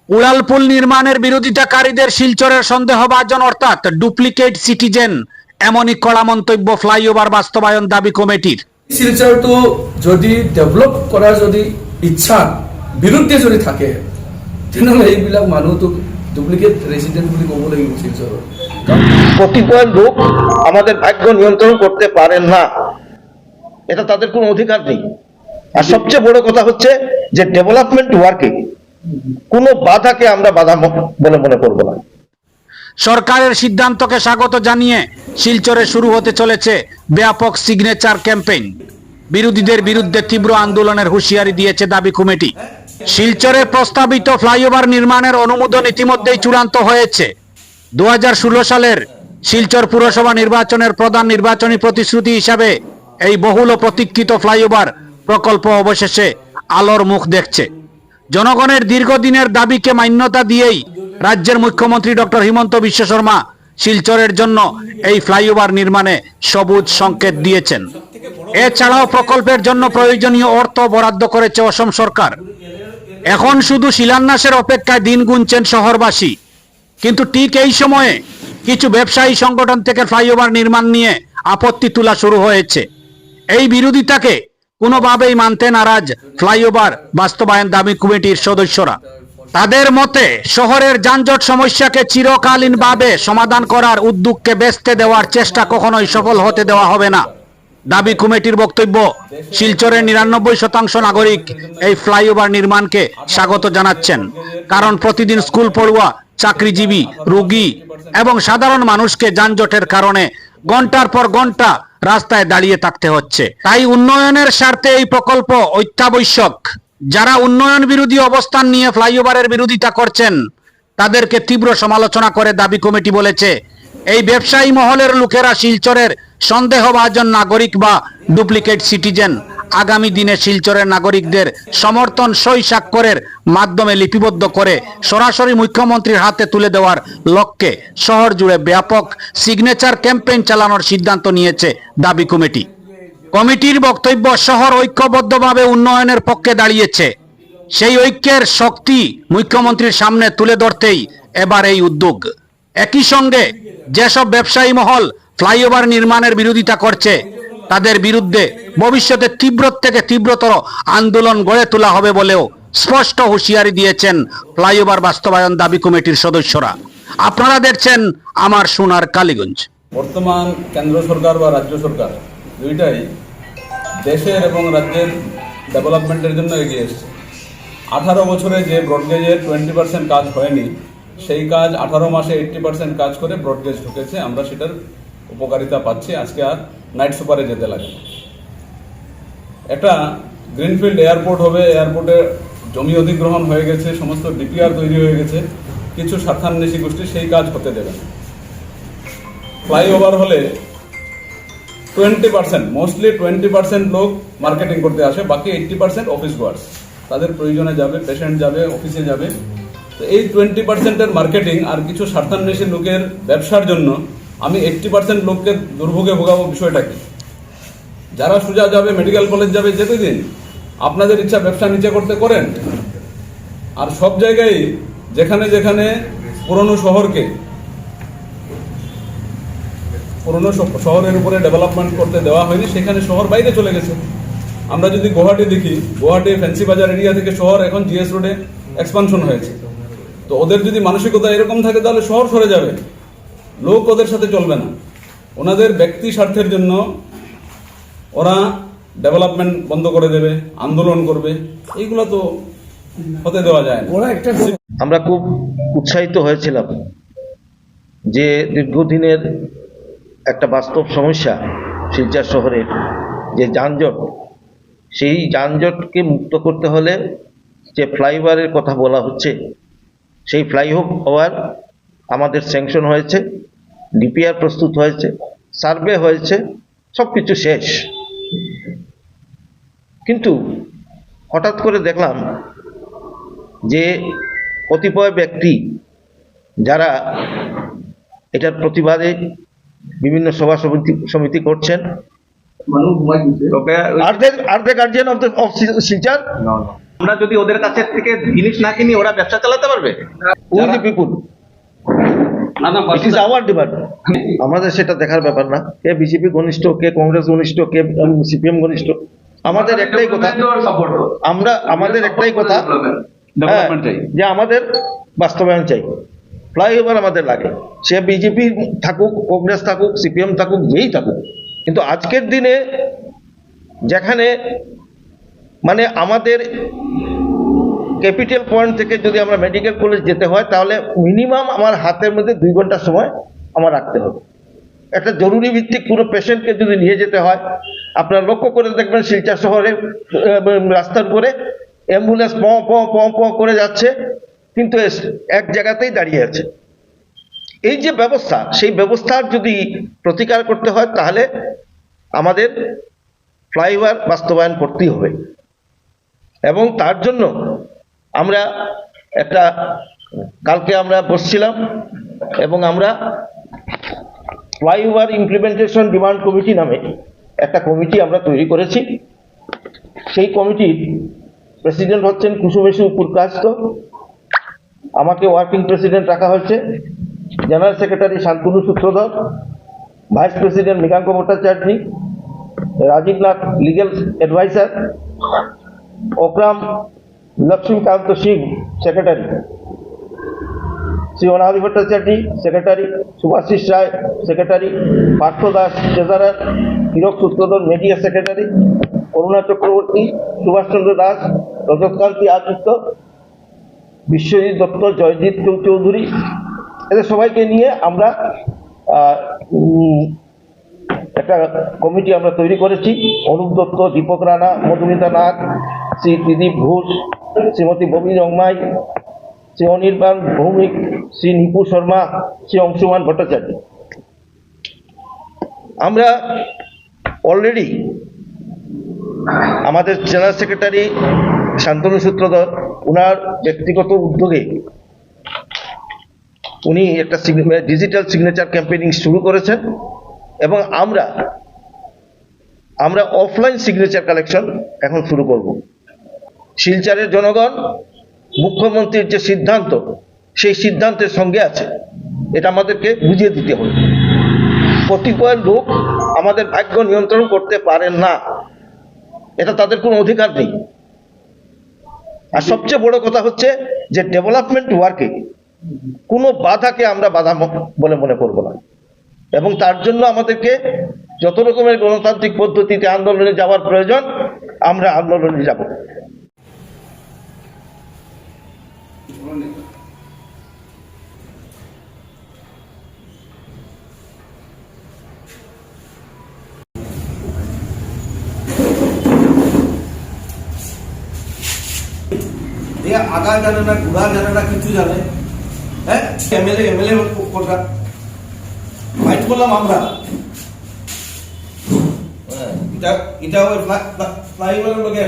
উড়ালপুল নির্মাণের বিরোধিতাকারীদের শিলচরের সন্দেহভাজন অর্থাৎ ডুপ্লিকেট সিটিজেন, এমনই কড়া মন্তব্য ফ্লাইওভার বাস্তবায়ন দাবি কমিটির। শিলচর তো যদি ডেভেলপ করার যদি ইচ্ছা বিরুদ্ধে যদি থাকে তেনেহ'লে এইবিলাক মানুহ তো ডুপ্লিকেট রেসিডেন্ট বুলি ক'ব লাগিব শিলচৰৰ। কতিপয় লোক আমাদের ভাগ্য নিয়ন্ত্রণ করতে পারেন না, এটা তাদের কোনো অধিকার নেই। আর সবচেয়ে বড় কথা হচ্ছে যে ডেভেলপমেন্ট ওয়ার্কে কোনো বাধাকে আমরা বাধা বলে মনে করব না। সরকারের সিদ্ধান্তকে স্বাগত জানিয়ে শিলচরে শুরু হতে চলেছে ব্যাপক সিগনেচার ক্যাম্পেইন। বিরোধীদের বিরুদ্ধে তীব্র আন্দোলনের হুঁশিয়ারি দিয়েছে দাবি কমিটি। শিলচরে প্রস্তাবিত ফ্লাইওভার নির্মাণের অনুমোদন ইতিমধ্যেই চূড়ান্ত হয়েছে। 2016 সালের শিলচর পুরসভা নির্বাচনের প্রধান নির্বাচনী প্রতিশ্রুতি হিসাবে এই বহুল প্রতীক্ষিত ফ্লাইওভার প্রকল্প অবশেষে আলোর মুখ দেখছে। জনগণের দীর্ঘদিনের দাবিকে মান্যতা দিয়েই রাজ্যের মুখ্যমন্ত্রী ডক্টর হিমন্ত বিশ্ব শর্মা শিলচরের জন্য এই ফ্লাইওভার নির্মাণে সবুজ সংকেত দিয়েছেন। এছাড়াও প্রকল্পের জন্য প্রয়োজনীয় অর্থ বরাদ্দ করেছে অসম সরকার। এখন শুধু শিলান্যাসের অপেক্ষায় দিন গুনছেন শহরবাসী। কিন্তু ঠিক এই সময়ে কিছু ব্যবসায়ী সংগঠন থেকে ফ্লাইওভার নির্মাণ নিয়ে আপত্তি তোলা শুরু হয়েছে। এই বিরোধিতাকে কোনোভাবেই মানতে নারাজ ফ্লাইওভার বাস্তবায়ন দাবি কমিটির সদস্যরা। তাদের মতে শহরের যানজট সমস্যাকে চিরকালীনভাবে সমাধান করার উদ্যোগকে বেচতে দেওয়ার চেষ্টা কখনোই সফল হতে দেওয়া হবে না। দাবি কমিটির বক্তব্য, শিলচরের 99% নাগরিক এই ফ্লাইওভার নির্মাণকে স্বাগত জানাচ্ছেন, কারণ প্রতিদিন স্কুল পড়ুয়া, চাকরিজীবী, রোগী এবং সাধারণ মানুষকে যানজটের কারণে ঘন্টার পর ঘন্টা রাস্তায় দাঁড়িয়ে থাকতে হচ্ছে। তাই উন্নয়নের স্বার্থে এই প্রকল্প অত্যাবশ্যক। যারা উন্নয়ন বিরোধী অবস্থান নিয়ে ফ্লাইওভারের বিরোধিতা করছেন তাদেরকে তীব্র সমালোচনা করে দাবি কমিটি বলেছে, এই ব্যবসায়ী মহলের লোকেরা শিলচরের সন্দেহভাজন নাগরিক বা ডুপ্লিকেট সিটিজেন আগামী দিনে শিলচরের নাগরিকদের সমর্থন সই স্বাক্ষরের মাধ্যমে লিপিবদ্ধ করে সরাসরি মুখ্যমন্ত্রীর হাতে তুলে দেওয়ার লক্ষ্যে শহর জুড়ে ব্যাপক সিগনেচার ক্যাম্পেইন চালানোর সিদ্ধান্ত নিয়েছে দাবি কমিটি। কমিটির বক্তব্য, শহর ঐক্যবদ্ধভাবে উন্নয়নের পক্ষে দাঁড়িয়েছে। সেই ঐক্যের শক্তি মুখ্যমন্ত্রীর সামনে তুলে ধরতেই এবার এই উদ্যোগ। একই সঙ্গে যেসব ব্যবসায়ী মহল ফ্লাইওভার নির্মাণের বিরোধিতা করছে তাদের বিরুদ্ধে ভবিষ্যতে তীব্র থেকে তীব্রতর আন্দোলন গড়ে তোলা হবে বলেও স্পষ্ট হুঁশিয়ারি দিয়েছেন ফ্লাইওভার বাস্তবায়ন দাবি কমিটির সদস্যরা। আপনারা দেখছেন আমার সোনার কালীগঞ্জ। বর্তমান কেন্দ্র সরকার বা রাজ্য সরকার দুইটাই দেশের এবং রাজ্যের ডেভেলপমেন্টের জন্য এগিয়ে এসছে। 18 বছরে যে ব্রডগেজের 20% কাজ হয়নি, সেই কাজ 18 মাসে 80% কাজ করে ব্রডগেজ ঢুকেছে। আমরা সেটার উপকারিতা পাচ্ছি। আজকে আর নাইট সুপারে যেতে লাগে। একটা গ্রিনফিল্ড এয়ারপোর্ট হবে, এয়ারপোর্টে জমি অধিগ্রহণ হয়ে গেছে, সমস্ত ডিপিআর তৈরি হয়ে গেছে, কিছু স্বার্থান্বেষী গোষ্ঠী সেই কাজ হতে দেবে না। ফ্লাইওভার হলে 20%, মোস্টলি 20% লোক মার্কেটিং করতে আসে, বাকি 80% অফিস গোয়ার্স। তাদের প্রয়োজনে যাবে, পেশেন্ট যাবে, অফিসে যাবে। তো এই 20%-এর মার্কেটিং আর কিছু স্বার্থান্বেষী লোকের ব্যবসার জন্য আমি 80% লোককে দুর্ভোগে ভোগাবো। বিষয়টা কি? যারা সোজা যাবে, মেডিকেল কলেজ যাবে, যেতে দিন, আপনাদের ইচ্ছা ব্যবসা নিচে করতে করেন। আর সব জায়গায় যেখানে যেখানে পুরনো শহরের উপরে ডেভেলপমেন্ট করতে দেওয়া হয়নি, সেখানে শহর বাইরে চলে গেছে। আমরা যদি গুয়াহাটি দেখি, গুয়াহাটি ফ্যান্সি বাজার এরিয়া থেকে শহর এখন জিএস রোডে এক্সপানশন হয়েছে। তো ওদের যদি মানসিকতা এরকম থাকে তাহলে শহর সরে যাবে, লোক ওদের সাথে চলবে না। ওনাদের ব্যক্তি স্বার্থের জন্য ওরা ডেভেলপমেন্ট বন্ধ করে দেবে, আন্দোলন করবে। এইগুলো তো হতে দেওয়া যায় না। আমরা খুব উৎসাহিত হয়েছিলাম যে দীর্ঘদিনের একটা বাস্তব সমস্যা শিলচর শহরের যে যানজট, সেই যানজটকে মুক্ত করতে হলে যে ফ্লাইওভারের কথা বলা হচ্ছে, সেই ফ্লাইওভার আমাদের স্যাংশন হয়েছে, ডিপিআর প্রস্তুত হয়েছে, সার্ভে হয়েছে, সব কিছু শেষ। কিন্তু হঠাৎ করে দেখলাম যে কতিপয় ব্যক্তি যারা এটার প্রতিবাদে বিভিন্ন সভা সমিতি করছেন। Are they guardian of Silchar? No. আমরা যদি ওদের কাছে থেকে জিনিস না কিনি ওরা ব্যবসা চালাতে পারবে? We the people, it is our demand. আমাদের সেটা দেখার ব্যাপার না, কে বিজেপি ঘনিষ্ঠ, কে কংগ্রেস ঘনিষ্ঠ, কে সিপিএম ঘনিষ্ঠ। আমাদের একটাই কথা, আমাদের একটাই কথা, যে আমাদের বাস্তবায়ন চাই। ফ্লাইওভার আমাদের লাগে, সে বিজেপি থাকুক, কংগ্রেস থাকুক, সিপিএম থাকুক, যেই থাকুক। কিন্তু আজকের দিনে যেখানে মানে আমাদের ক্যাপিটাল পয়েন্ট থেকে যদি আমরা মেডিকেল কলেজ যেতে হয়, তাহলে মিনিমাম আমার হাতের মধ্যে 2 ঘন্টা সময় আমার রাখতে হবে। একটা জরুরি ভিত্তিক কোনো পেশেন্টকে যদি নিয়ে যেতে হয়, আপনারা লক্ষ্য করে দেখবেন শিলচর শহরে রাস্তার উপরে অ্যাম্বুলেন্স প করে যাচ্ছে, কিন্তু এক জায়গাতেই দাঁড়িয়ে আছে। এই যে ব্যবস্থা, সেই ব্যবস্থার যদি প্রতিকার করতে হয়, তাহলে আমাদের ফ্লাইওভার বাস্তবায়ন করতেই হবে। এবং তার জন্য আমরা কালকে আমরা বসছিলাম এবং আমরা ফ্লাইওভার ইমপ্লিমেন্টেশন ডিমান্ড কমিটি নামে একটা কমিটি আমরা তৈরি করেছি। সেই কমিটির প্রেসিডেন্ট হচ্ছেন কুসুমেশু পুরকাস্ত, আমাকে ওয়ার্কিং প্রেসিডেন্ট রাখা হয়েছে, general secretary Shantanu Sutradhar, vice president Mriganka Bhattacharya, Rajib Nath legal adviser, Okram Lakshmikanta Singh secretary, Shri Anadi Bhattacharya secretary, Subhashis Roy secretary, Partha Das treasurer, Hirak Sutradhar media secretary, Karuna Chakraborty, Subhashchandra Das, Rajatkanti Aditya, Biswajit Dutta, Joyjit Chowdhury, এদের সবাইকে নিয়ে আমরা একটা কমিটি আমরা তৈরি করেছি। অনুপ দত্ত, দীপক রানা, মধুমিতা নাথ, শ্রী ত্রিদীপ ঘোষ, শ্রীমতী ববি রংমাই, শ্রী অনির্বাণ ভৌমিক, শ্রী নিপু শর্মা, শ্রী অংশুমান ভট্টাচার্য। আমরা অলরেডি আমাদের জেনারেল সেক্রেটারি শান্তনু সূত্রধর, ওনার ব্যক্তিগত উদ্যোগে উনি একটা ডিজিটাল সিগনেচার ক্যাম্পেইনিং শুরু করেছেন এবং আমরা অফলাইন সিগনেচার কালেকশন এখন শুরু করব। শিলচরের জনগণ মুখ্যমন্ত্রীর যে সিদ্ধান্ত, সেই সিদ্ধান্তের সঙ্গে আছে, এটা আমাদেরকে বুঝিয়ে দিতে হবে। কতিপয় লোক আমাদের ভাগ্য নিয়ন্ত্রণ করতে পারেন না, এটা তাদের কোনো অধিকার নেই। আর সবচেয়ে বড় কথা হচ্ছে যে ডেভেলপমেন্ট ওয়ার্কে কোনো বাধাকে আমরা বাধা বলে মনে করব না, এবং তার জন্য আমাদেরকে যত রকমের গণতান্ত্রিক পদ্ধতিতে আন্দোলনে যাওয়ার প্রয়োজন, আমরা আন্দোলনে যাব। আগা জানে না, ঘোড়া জানে না, কিছু জানে। হ্যাঁ, এমএলএ কোনটা ফাইট করলাম আমরা। এটা ওই ফ্লাইওভারের লোকে